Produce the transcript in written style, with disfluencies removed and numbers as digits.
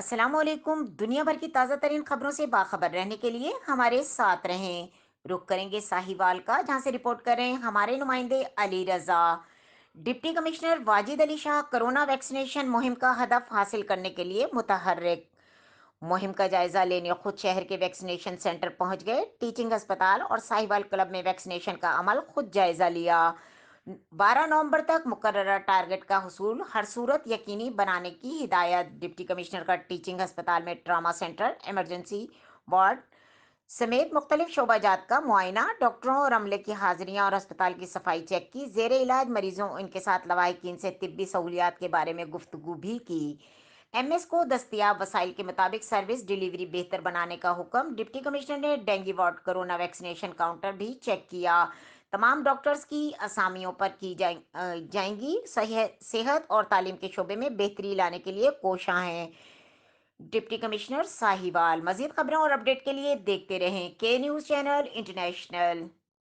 अस्सलाम वालेकुम। दुनिया भर की ताज़ा तरीन खबरों से बाखबर रहने के लिए हमारे साथ रहें। रुक करेंगे साहिवाल का, जहां से रिपोर्ट कर रहे हैं हमारे नुमाइंदे Ali Raza. Deputy commissioner Wajid Ali Shah corona vaccination मुहिम का हदफ हासिल करने के लिए मुतहर्रिक। मुहिम का जायजा लेने खुद शहर के वैक्सीनेशन सेंटर पहुंच गए। टीचिंग अस्पताल और साहिवाल क्लब में वैक्सीनेशन का अमल खुद जायजा लिया। 12 नवंबर तक मुकर्ररा टारगेट का हुसूल हर सूरत यकीनी बनाने की हिदायत। डिप्टी कमिश्नर का टीचिंग अस्पताल में ट्रामा सेंटर, इमरजेंसी वार्ड समेत मुख्तलिफ शोबाजात का मुआयना, डॉक्टरों और अमले की हाजिरियां और अस्पताल की सफाई चेक की। जेर इलाज मरीजों इनके साथ लवाहिकीन से तिब्बी सहूलियात के बारे में गुफ्तगू भी की। एमएस को दस्तियाब वसाइल के मुताबिक सर्विस डिलीवरी बेहतर बनाने का हुक्म। डिप्टी कमिश्नर ने dengue ward corona vaccination counter भी चेक किया। तमाम डॉक्टर्स की असामियों पर की जाएंगी। सेहत और तालीम के शोबे में बेहतरी लाने के लिए कोशां हैं। Deputy commissioner Sahiwal. मजीद खबरों और अपडेट के लिए देखते रहें के न्यूज़ चैनल इंटरनेशनल।